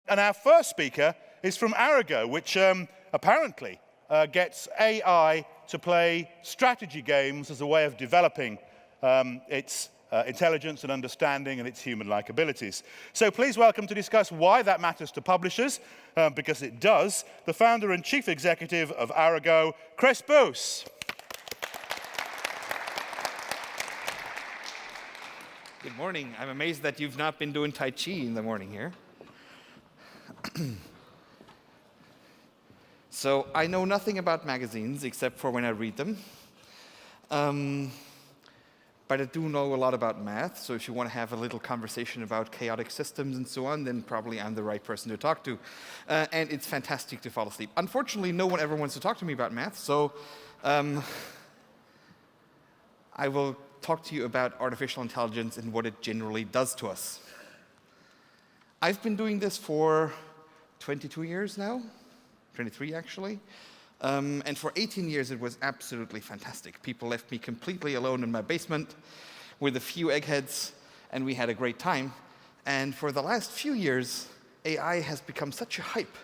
And our first speaker is from Arago, which apparently gets AI to play strategy games as a way of developing its intelligence and understanding and its human-like abilities. So please welcome to discuss why that matters to publishers, because it does, the founder and chief executive of Arago, Chris Boos. Good morning. I'm amazed that you've not been doing Tai Chi in the morning here. So I know nothing about magazines except for when I read them. But I do know a lot about math, so if you want to have a little conversation about chaotic systems and so on, then probably I'm the right person to talk to. And it's fantastic to fall asleep. Unfortunately, no one ever wants to talk to me about math, so I will talk to you about artificial intelligence and what it generally does to us. I've been doing this for 22 years now, 23 actually. And for 18 years, it was absolutely fantastic. People left me completely alone in my basement with a few eggheads, and we had a great time. And for the last few years, AI has become such a hype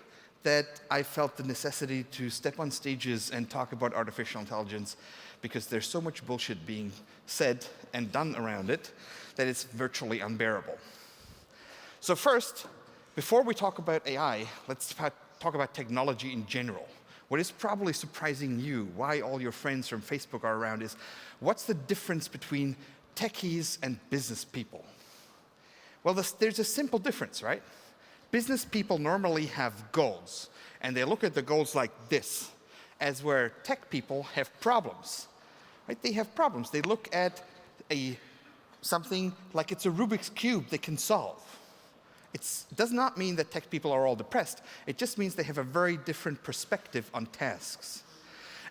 that I felt the necessity to step on stages and talk about artificial intelligence, because there's so much bullshit being said and done around it that it's virtually unbearable. So first, before we talk about AI, let's talk about technology in general. What is probably surprising you, why all your friends from Facebook are around, is what's the difference between techies and business people? Well, there's a simple difference, right? Business people normally have goals, and they look at the goals like this, as where tech people have problems, right? They have problems. They look at something like it's a Rubik's Cube they can solve. It does not mean that tech people are all depressed. It just means they have a very different perspective on tasks.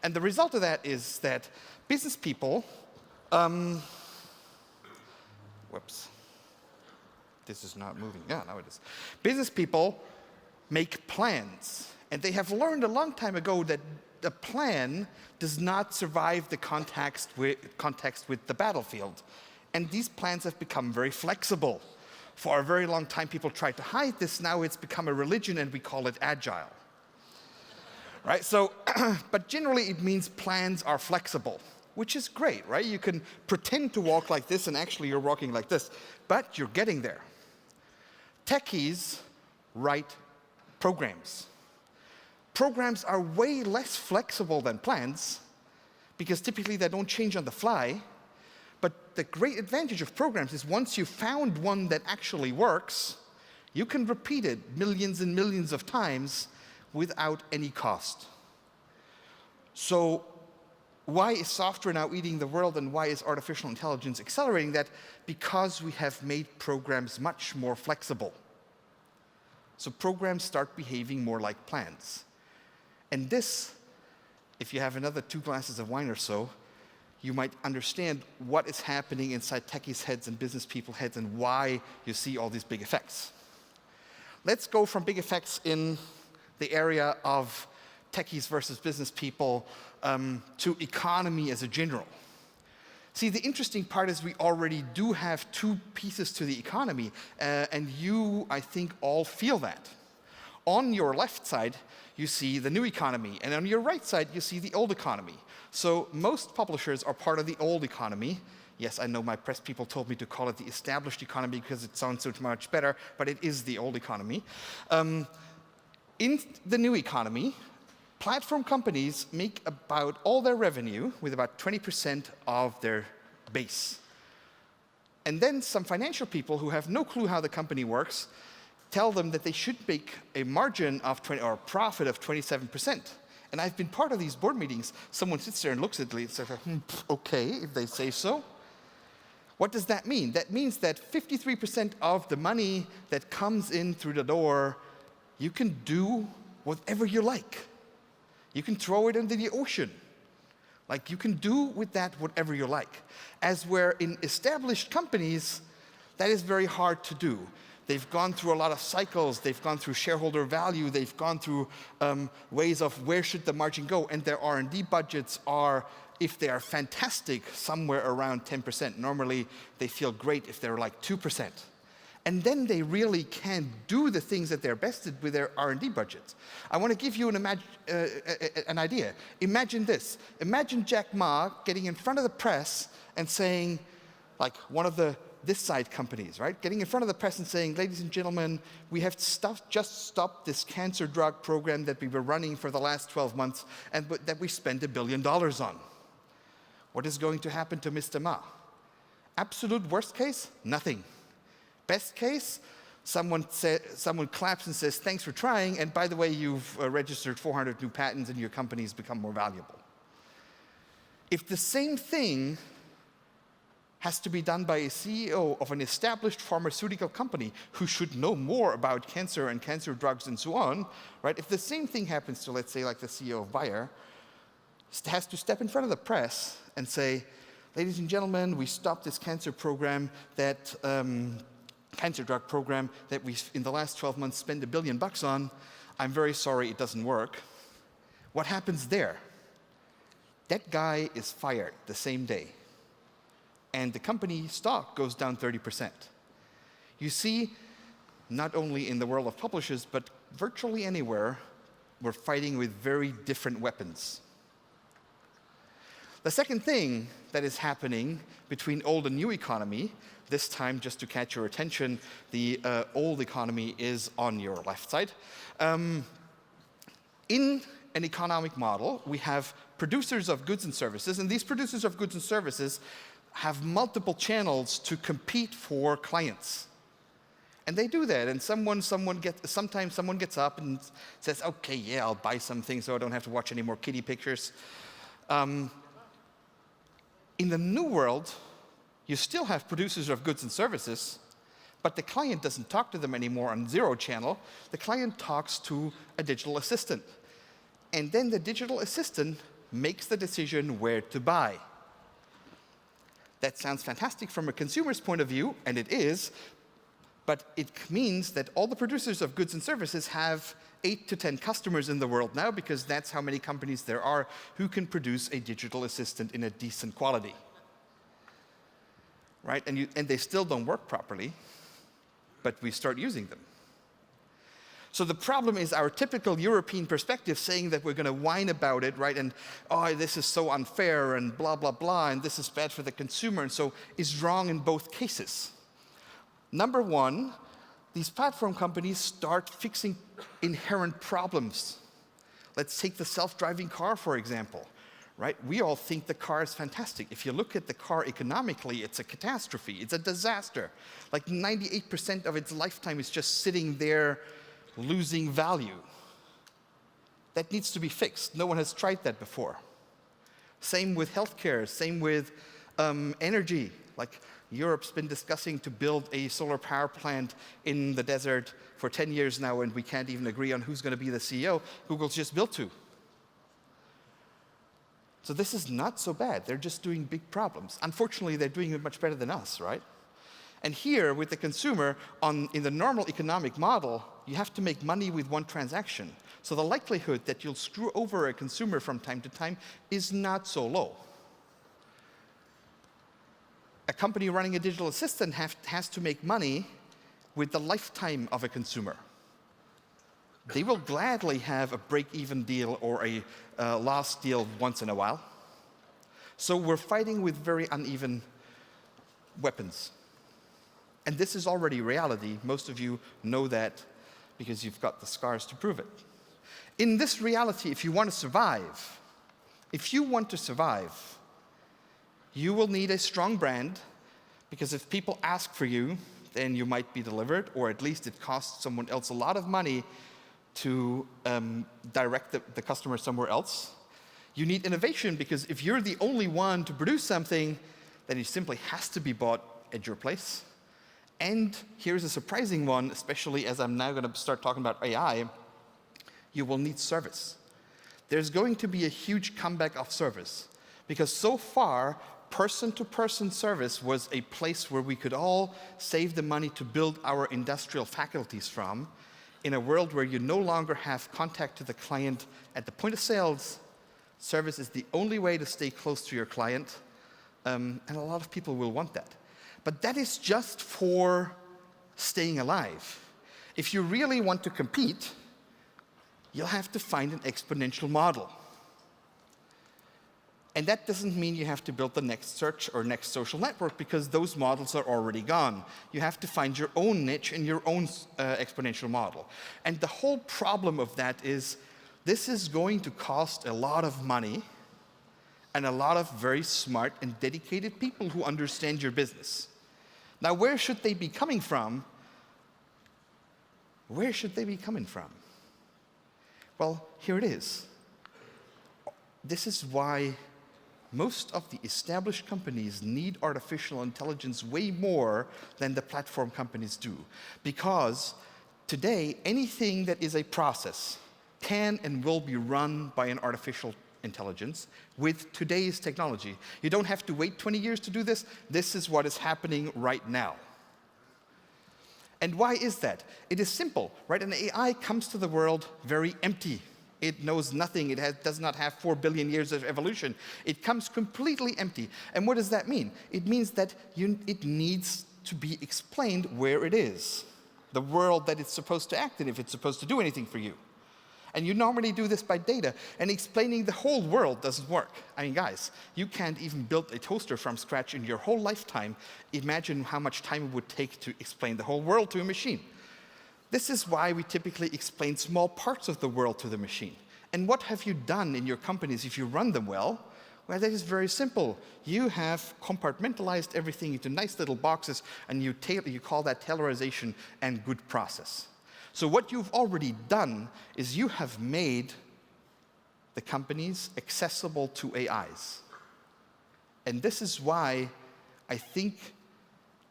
And the result of that is that business people, whoops, this is not moving. Yeah, now it is. Business people make plans. And they have learned a long time ago that the plan does not survive the context with the battlefield. And these plans have become very flexible. For a very long time, people tried to hide this. Now it's become a religion, and we call it Agile. Right? So, but generally, it means plans are flexible, which is great, right? You can pretend to walk like this, and actually you're walking like this, but you're getting there. Techies write programs. Programs are way less flexible than plans, because typically they don't change on the fly. But the great advantage of programs is once you've found one that actually works, you can repeat it millions and millions of times without any cost. So why is software now eating the world, and why is artificial intelligence accelerating that? Because we have made programs much more flexible. So programs start behaving more like plans. And this, if you have another 2 glasses of wine or so, you might understand what is happening inside techies' heads and business people's heads and why you see all these big effects. Let's go from big effects in the area of techies versus business people to economy as a general. See, the interesting part is we already do have 2 pieces to the economy, and you, I think, all feel that. On your left side, you see the new economy, and on your right side, you see the old economy. So most publishers are part of the old economy. Yes, I know my press people told me to call it the established economy because it sounds so much better, but it is the old economy. In the new economy, platform companies make about all their revenue with about 20% of their base. And then some financial people who have no clue how the company works tell them that they should make a margin of or a profit of 27%. And I've been part of these board meetings. Someone sits there and looks at me and says, okay, if they say so. What does that mean? That means that 53% of the money that comes in through the door, you can do whatever you like. You can throw it into the ocean. Like, you can do with that whatever you like. As where in established companies, that is very hard to do. They've gone through a lot of cycles. They've gone through shareholder value. They've gone through ways of where should the margin go. And their R&D budgets are, if they are fantastic, somewhere around 10%. Normally, they feel great if they're like 2%. And then they really can do the things that they're best at with their R&D budgets. I want to give you an idea. Imagine this. Imagine Jack Ma getting in front of the press and saying, like one of this side companies, right? Getting in front of the press and saying, ladies and gentlemen, we have just stopped this cancer drug program that we were running for the last 12 months and that we spent $1 billion on. What is going to happen to Mr. Ma? Absolute worst case, nothing. Best case, someone claps and says, thanks for trying, and by the way, you've registered 400 new patents and your company's become more valuable. If the same thing has to be done by a CEO of an established pharmaceutical company who should know more about cancer and cancer drugs and so on, right? If the same thing happens to, let's say, like the CEO of Bayer, has to step in front of the press and say, ladies and gentlemen, we stopped this cancer program that cancer drug program that we, in the last 12 months, spent $1 billion on. I'm very sorry it doesn't work. What happens there? That guy is fired the same day. And the company stock goes down 30%. You see, not only in the world of publishers, but virtually anywhere, we're fighting with very different weapons. The second thing that is happening between old and new economy, this time just to catch your attention, the old economy is on your left side. In an economic model, we have producers of goods and services, and these producers of goods and services have multiple channels to compete for clients. And they do that, and sometimes someone gets up and says, okay, yeah, I'll buy something so I don't have to watch any more kitty pictures. In the new world, you still have producers of goods and services, but the client doesn't talk to them anymore on zero channel. The client talks to a digital assistant. And then the digital assistant makes the decision where to buy. That sounds fantastic from a consumer's point of view, and it is, but it means that all the producers of goods and services have 8 to 10 customers in the world now, because that's how many companies there are who can produce a digital assistant in a decent quality. Right? And they still don't work properly, but we start using them. So the problem is our typical European perspective saying that we're going to whine about it, right? And, oh, this is so unfair and blah, blah, blah, and this is bad for the consumer, and so is wrong in both cases. Number one, these platform companies start fixing inherent problems. Let's take the self-driving car, for example. Right? We all think the car is fantastic. If you look at the car economically, it's a catastrophe. It's a disaster. Like 98% of its lifetime is just sitting there losing value. That needs to be fixed. No one has tried that before. Same with healthcare, same with energy. Like Europe's been discussing to build a solar power plant in the desert for 10 years now, and we can't even agree on who's going to be the CEO. Google's just built 2. So this is not so bad. They're just doing big problems. Unfortunately, they're doing it much better than us, right? And here, with the consumer, in the normal economic model, you have to make money with one transaction. So the likelihood that you'll screw over a consumer from time to time is not so low. A company running a digital assistant has to make money with the lifetime of a consumer. They will gladly have a break-even deal or a loss deal once in a while. So we're fighting with very uneven weapons. And this is already reality. Most of you know that because you've got the scars to prove it. In this reality, if you want to survive, you will need a strong brand, because if people ask for you, then you might be delivered, or at least it costs someone else a lot of money to direct the customer somewhere else. You need innovation, because if you're the only one to produce something, then it simply has to be bought at your place. And here's a surprising one, especially as I'm now going to start talking about AI, you will need service. There's going to be a huge comeback of service, because so far, person-to-person service was a place where we could all save the money to build our industrial faculties from. In a world where you no longer have contact to the client at the point of sales, service is the only way to stay close to your client, and a lot of people will want that. But that is just for staying alive. If you really want to compete, you'll have to find an exponential model. And that doesn't mean you have to build the next search or next social network, because those models are already gone. You have to find your own niche and your own exponential model. And the whole problem of that is this is going to cost a lot of money and a lot of very smart and dedicated people who understand your business. Now, where should they be coming from? Where should they be coming from? Well, here it is. This is why most of the established companies need artificial intelligence way more than the platform companies do. Because today, anything that is a process can and will be run by an artificial intelligence with today's technology. You don't have to wait 20 years to do this. This is what is happening right now. And why is that? It is simple, right? An AI comes to the world very empty. It knows nothing. It does not have 4 billion years of evolution. It comes completely empty. And what does that mean? It means that it needs to be explained where it is, the world that it's supposed to act in, if it's supposed to do anything for you. And you normally do this by data, and explaining the whole world doesn't work. I mean, guys, you can't even build a toaster from scratch in your whole lifetime. Imagine how much time it would take to explain the whole world to a machine. This is why we typically explain small parts of the world to the machine. And what have you done in your companies if you run them well? Well, that is very simple. You have compartmentalized everything into nice little boxes, and you call that tailorization and good process. So what you've already done is you have made the companies accessible to AIs. And this is why I think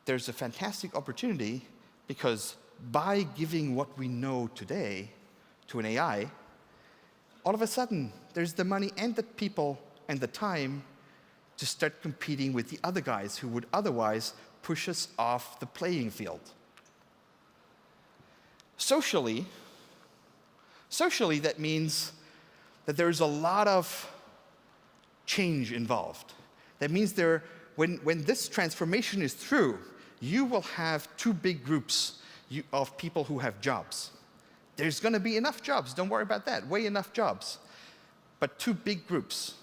there's a fantastic opportunity, because by giving what we know today to an AI, all of a sudden, there's the money and the people and the time to start competing with the other guys who would otherwise push us off the playing field. Socially, that means that there's a lot of change involved. That means when this transformation is through, you will have two big groups of people who have jobs. There's going to be enough jobs, don't worry about that, way enough jobs. But two big groups.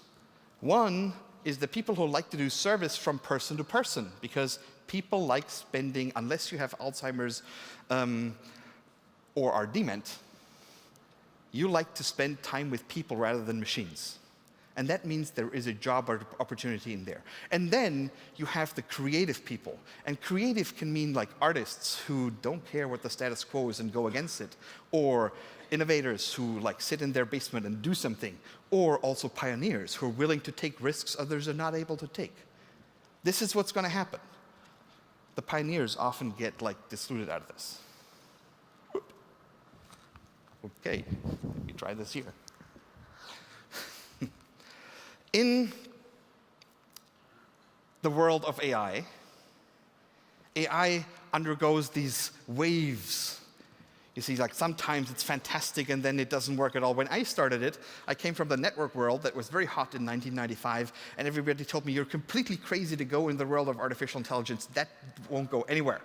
One is the people who like to do service from person to person, because people like spending, unless you have Alzheimer's or are dement, you like to spend time with people rather than machines. And that means there is a job opportunity in there. And then you have the creative people. And creative can mean like artists who don't care what the status quo is and go against it, or innovators who like sit in their basement and do something, or also pioneers who are willing to take risks others are not able to take. This is what's going to happen. The pioneers often get like excluded out of this. Okay, let me try this here. In the world of AI undergoes these waves. You see, like sometimes it's fantastic and then it doesn't work at all. When I started it, I came from the network world that was very hot in 1995, and everybody told me, you're completely crazy to go in the world of artificial intelligence. That won't go anywhere.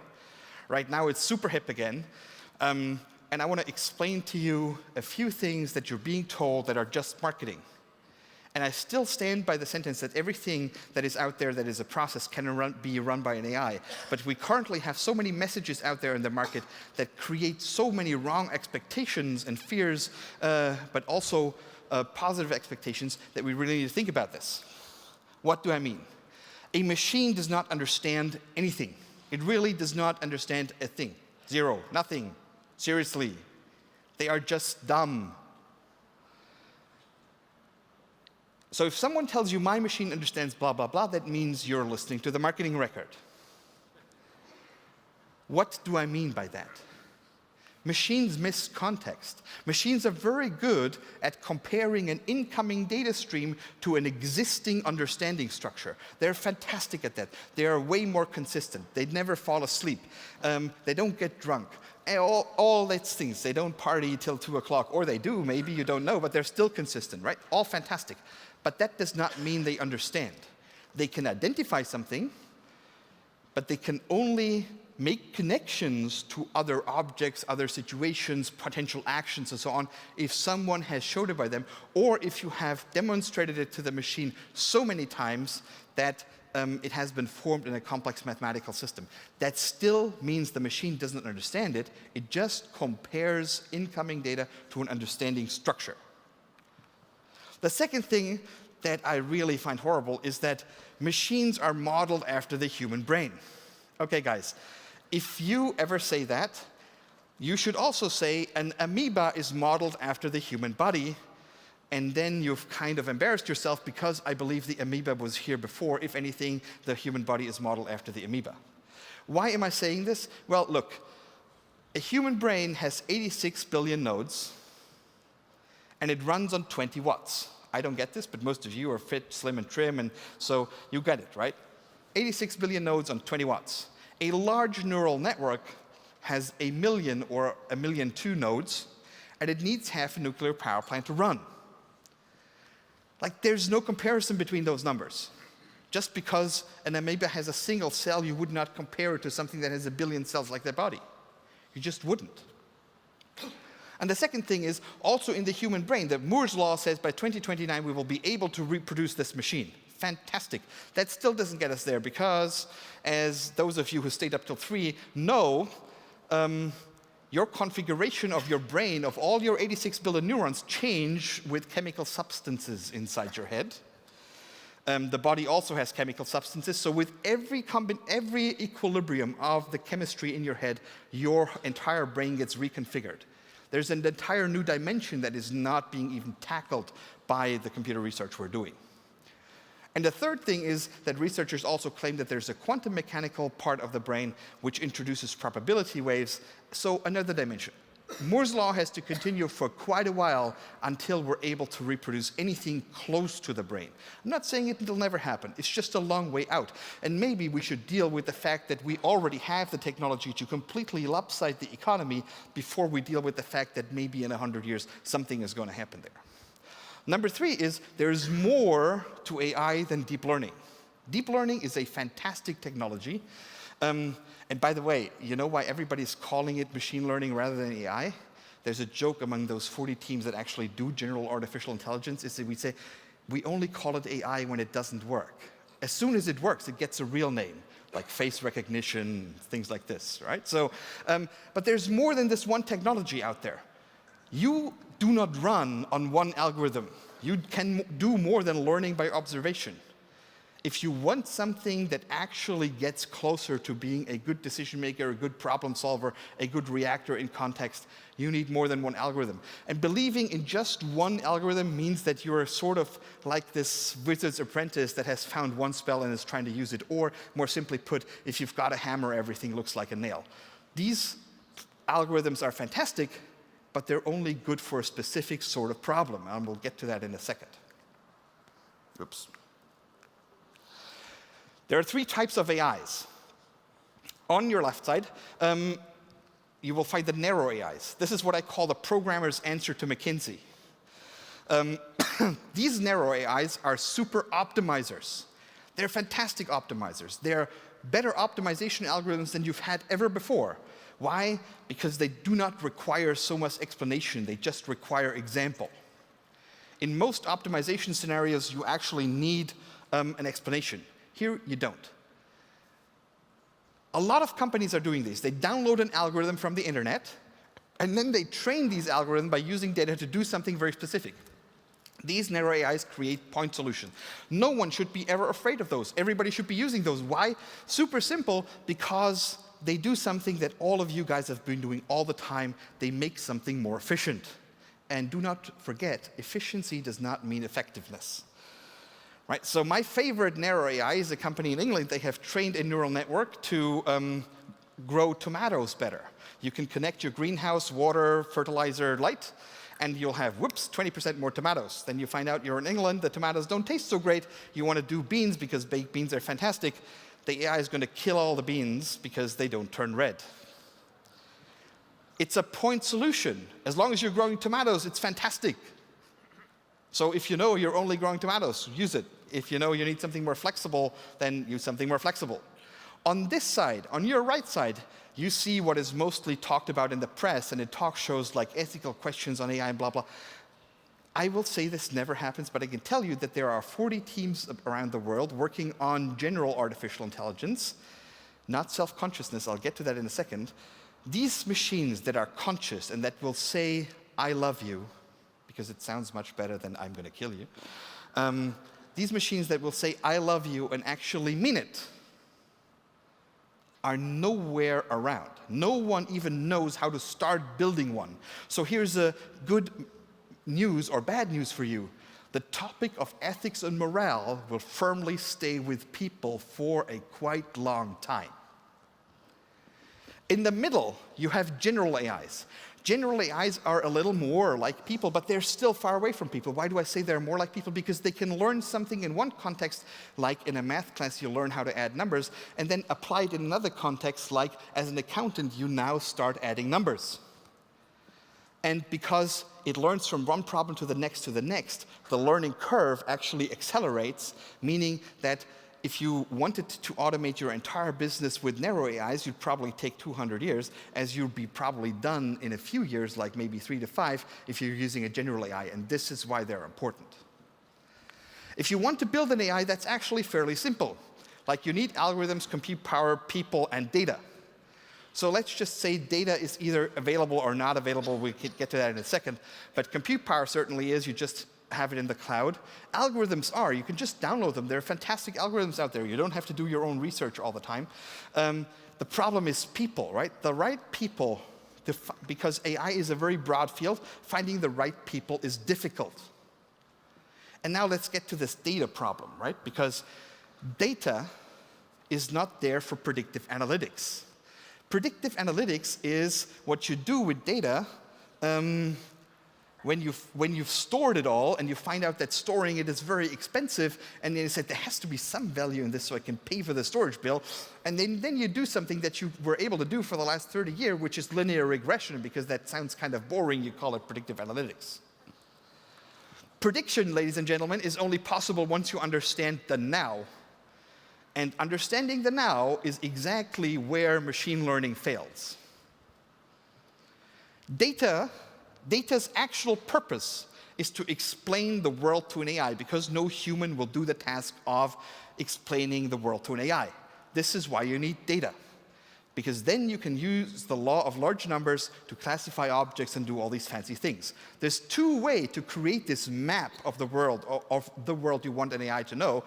Right now it's super hip again. And I want to explain to you a few things that you're being told that are just marketing. And I still stand by the sentence that everything that is out there that is a process can be run by an AI. But we currently have so many messages out there in the market that create so many wrong expectations and fears, but also positive expectations, that we really need to think about this. What do I mean? A machine does not understand anything. It really does not understand a thing. Zero, nothing. Seriously. They are just dumb. So if someone tells you my machine understands blah, blah, blah, that means you're listening to the marketing record. What do I mean by that? Machines miss context. Machines are very good at comparing an incoming data stream to an existing understanding structure. They're fantastic at that. They are way more consistent. They never fall asleep. They don't get drunk. All these things. They don't party till 2 o'clock, or they do, maybe, you don't know, but they're still consistent, right? All fantastic. But that does not mean they understand. They can identify something, but they can only make connections to other objects, other situations, potential actions, and so on, if someone has showed it by them, or if you have demonstrated it to the machine so many times that it has been formed in a complex mathematical system. That still means the machine doesn't understand it. It just compares incoming data to an understanding structure. The second thing that I really find horrible is that machines are modeled after the human brain. Okay, guys, if you ever say that, you should also say an amoeba is modeled after the human body, and then you've kind of embarrassed yourself because I believe the amoeba was here before. If anything, the human body is modeled after the amoeba. Why am I saying this? Well, look, a human brain has 86 billion nodes, and it runs on 20 watts. I don't get this, but most of you are fit, slim, and trim, and so you get it, right? 86 billion nodes on 20 watts. A large neural network has 1 million or 1,000,002 nodes, and it needs half a nuclear power plant to run. Like, there's no comparison between those numbers. Just because an amoeba has a single cell, you would not compare it to something that has 1 billion cells like their body. You just wouldn't. And the second thing is, also in the human brain, the Moore's law says by 2029 we will be able to reproduce this machine. Fantastic. That still doesn't get us there because, as those of you who stayed up till 3 know, your configuration of your brain, of all your 86 billion neurons, change with chemical substances inside your head. The body also has chemical substances, so with every equilibrium of the chemistry in your head, your entire brain gets reconfigured. There's an entire new dimension that is not being even tackled by the computer research we're doing. And the third thing is that researchers also claim that there's a quantum mechanical part of the brain which introduces probability waves, so another dimension. Moore's law has to continue for quite a while until we're able to reproduce anything close to the brain. I'm not saying it'll never happen. It's just a long way out. And maybe we should deal with the fact that we already have the technology to completely lopside the economy before we deal with the fact that maybe in 100 years something is going to happen there. Number 3 is there's more to AI than deep learning. Deep learning is a fantastic technology. And by the way, you know why everybody's calling it machine learning rather than AI? There's a joke among those 40 teams that actually do general artificial intelligence, is that we say, we only call it AI when it doesn't work. As soon as it works, it gets a real name, like face recognition, things like this, right? So, but there's more than this one technology out there. You do not run on one algorithm. You can do more than learning by observation. If you want something that actually gets closer to being a good decision maker, a good problem solver, a good reactor in context, you need more than one algorithm. And believing in just one algorithm means that you're sort of like this wizard's apprentice that has found one spell and is trying to use it. Or, more simply put, if you've got a hammer, everything looks like a nail. These algorithms are fantastic, but they're only good for a specific sort of problem, and we'll get to that in a second. Oops. There are 3 types of AIs. On your left side, you will find the narrow AIs. This is what I call the programmer's answer to McKinsey. These narrow AIs are super optimizers. They're fantastic optimizers. They're better optimization algorithms than you've had ever before. Why? Because they do not require so much explanation. They just require example. In most optimization scenarios, you actually need an explanation. Here, you don't. A lot of companies are doing this. They download an algorithm from the internet, and then they train these algorithms by using data to do something very specific. These narrow AIs create point solutions. No one should be ever afraid of those. Everybody should be using those. Why? Super simple, because they do something that all of you guys have been doing all the time. They make something more efficient. And do not forget, efficiency does not mean effectiveness. Right? So my favorite narrow AI is a company in England. They have trained a neural network to grow tomatoes better. You can connect your greenhouse, water, fertilizer, light, and you'll have, whoops, 20% more tomatoes. Then you find out you're in England, the tomatoes don't taste so great. You want to do beans because baked beans are fantastic. The AI is going to kill all the beans because they don't turn red. It's a point solution. As long as you're growing tomatoes, it's fantastic. So if you know you're only growing tomatoes, use it. If you know you need something more flexible, then use something more flexible. On this side, on your right side, you see what is mostly talked about in the press and in talk shows like ethical questions on AI and blah, blah. I will say this never happens, but I can tell you that there are 40 teams around the world working on general artificial intelligence, not self-consciousness. I'll get to that in a second. These machines that are conscious and that will say, I love you, because it sounds much better than I'm going to kill you. These machines that will say, I love you, and actually mean it, are nowhere around. No one even knows how to start building one. So here's a good news or bad news for you. The topic of ethics and morale will firmly stay with people for a quite long time. In the middle, you have general AIs. General AIs are a little more like people, but they're still far away from people. Why do I say they're more like people? Because they can learn something in one context, like in a math class, you learn how to add numbers, and then apply it in another context, like as an accountant, you now start adding numbers. And because it learns from one problem to the next, the learning curve actually accelerates, meaning that if you wanted to automate your entire business with narrow AIs, you'd probably take 200 years, as you'd be probably done in a few years, like maybe 3 to 5, if you're using a general AI, and this is why they're important. If you want to build an AI, that's actually fairly simple. Like, you need algorithms, compute power, people, and data. So let's just say data is either available or not available. We could get to that in a second. But compute power certainly is. You just have it in the cloud. Algorithms are. You can just download them. There are fantastic algorithms out there. You don't have to do your own research all the time. The problem is people, right? The right people, because AI is a very broad field, finding the right people is difficult. And now let's get to this data problem, right? Because data is not there for predictive analytics. Predictive analytics is what you do with data when you've stored it all and you find out that storing it is very expensive, and then you said there has to be some value in this so I can pay for the storage bill, and then you do something that you were able to do for the last 30 years, which is linear regression, because that sounds kind of boring, you call it predictive analytics. Prediction, ladies and gentlemen, is only possible once you understand the now. And understanding the now is exactly where machine learning fails. Data's actual purpose is to explain the world to an AI, because no human will do the task of explaining the world to an AI. This is why you need data, because then you can use the law of large numbers to classify objects and do all these fancy things. There's two ways to create this map of the world you want an AI to know.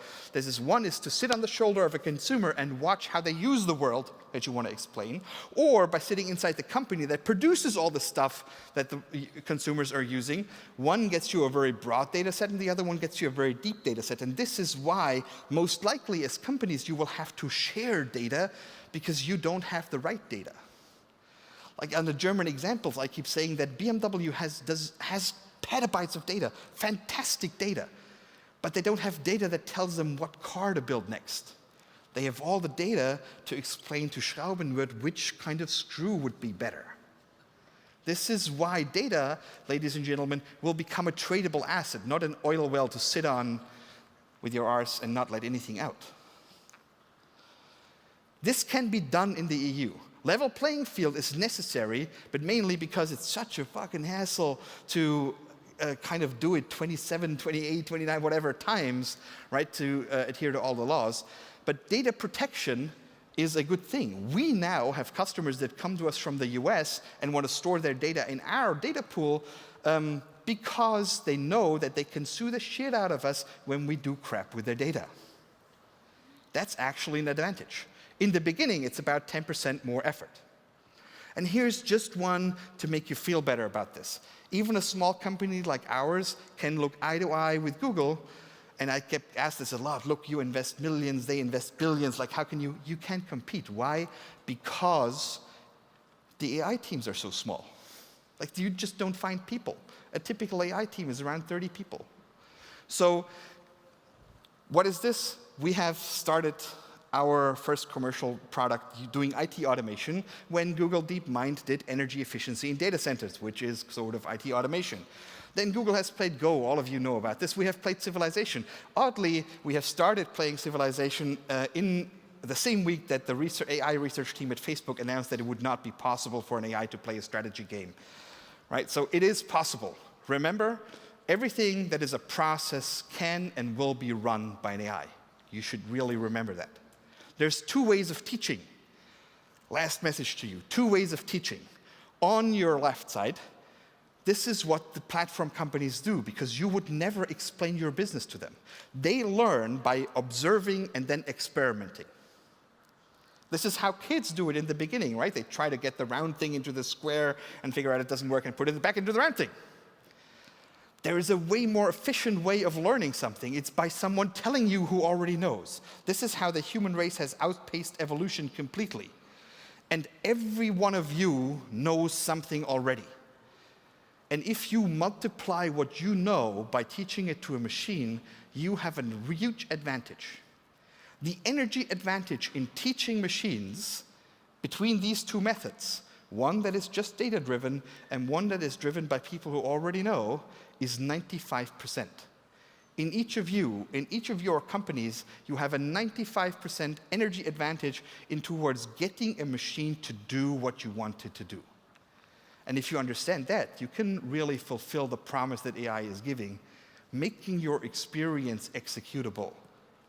One is to sit on the shoulder of a consumer and watch how they use the world that you want to explain, or by sitting inside the company that produces all the stuff that the consumers are using. One gets you a very broad data set, and the other one gets you a very deep data set. And this is why, most likely as companies, you will have to share data, because you don't have the right data. Like on the German examples, I keep saying that BMW has petabytes of data, fantastic data, but they don't have data that tells them what car to build next. They have all the data to explain to Schraubenwirt which kind of screw would be better. This is why data, ladies and gentlemen, will become a tradable asset, not an oil well to sit on with your arse and not let anything out. This can be done in the EU. Level playing field is necessary, but mainly because it's such a fucking hassle to kind of do it 27, 28, 29, whatever times, right, to adhere to all the laws. But data protection is a good thing. We now have customers that come to us from the US and want to store their data in our data pool because they know that they can sue the shit out of us when we do crap with their data. That's actually an advantage. In the beginning, it's about 10% more effort. And here's just one to make you feel better about this. Even a small company like ours can look eye to eye with Google, and I kept asked this a lot. Look, you invest millions, they invest billions. Like, how can you can't compete? Why? Because the AI teams are so small. Like, you just don't find people. A typical AI team is around 30 people. So what is this? We have started our first commercial product doing IT automation when Google DeepMind did energy efficiency in data centers, which is sort of IT automation. Then Google has played Go. All of you know about this. We have played Civilization. Oddly, we have started playing Civilization in the same week that the AI research team at Facebook announced that it would not be possible for an AI to play a strategy game. Right? So it is possible. Remember, everything that is a process can and will be run by an AI. You should really remember that. There's 2 ways of teaching. Last message to you, 2 ways of teaching. On your left side, this is what the platform companies do, because you would never explain your business to them. They learn by observing and then experimenting. This is how kids do it in the beginning, right? They try to get the round thing into the square and figure out it doesn't work and put it back into the round thing. There is a way more efficient way of learning something. It's by someone telling you who already knows. This is how the human race has outpaced evolution completely. And every one of you knows something already. And if you multiply what you know by teaching it to a machine, you have a huge advantage. The energy advantage in teaching machines between these 2 methods, one that is just data-driven and one that is driven by people who already know, is 95%. In each of you, in each of your companies, you have a 95% energy advantage in towards getting a machine to do what you want it to do. And if you understand that, you can really fulfill the promise that AI is giving, making your experience executable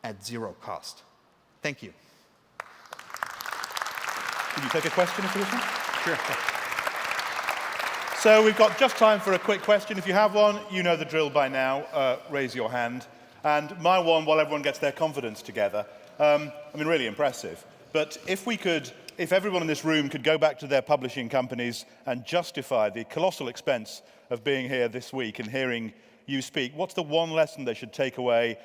at 0 cost. Thank you. Can you take a question for this one? Sure. So we've got just time for a quick question. If you have one, you know the drill by now. Raise your hand. And my one, while everyone gets their confidence together, really impressive. But if everyone in this room could go back to their publishing companies and justify the colossal expense of being here this week and hearing you speak, what's the one lesson they should take away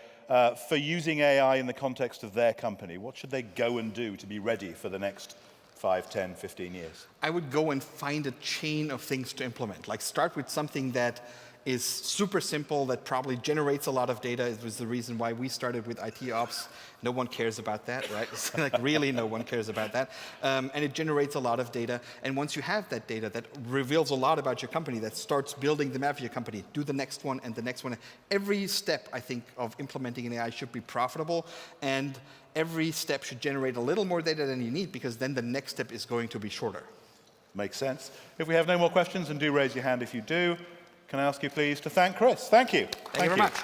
for using AI in the context of their company? What should they go and do to be ready for the next 5, 10, 15 years? I would go and find a chain of things to implement. Like start with something that is super simple, that probably generates a lot of data. It was the reason why we started with IT ops. No one cares about that, right? It's like really no one cares about that. And it generates a lot of data. And once you have that data that reveals a lot about your company, that starts building the map of your company, do the next one and the next one. Every step, I think, of implementing an AI should be profitable. And every step should generate a little more data than you need, because then the next step is going to be shorter. Makes sense. If we have no more questions, and do raise your hand if you do, can I ask you please to thank Chris? Thank you. Thank you very much.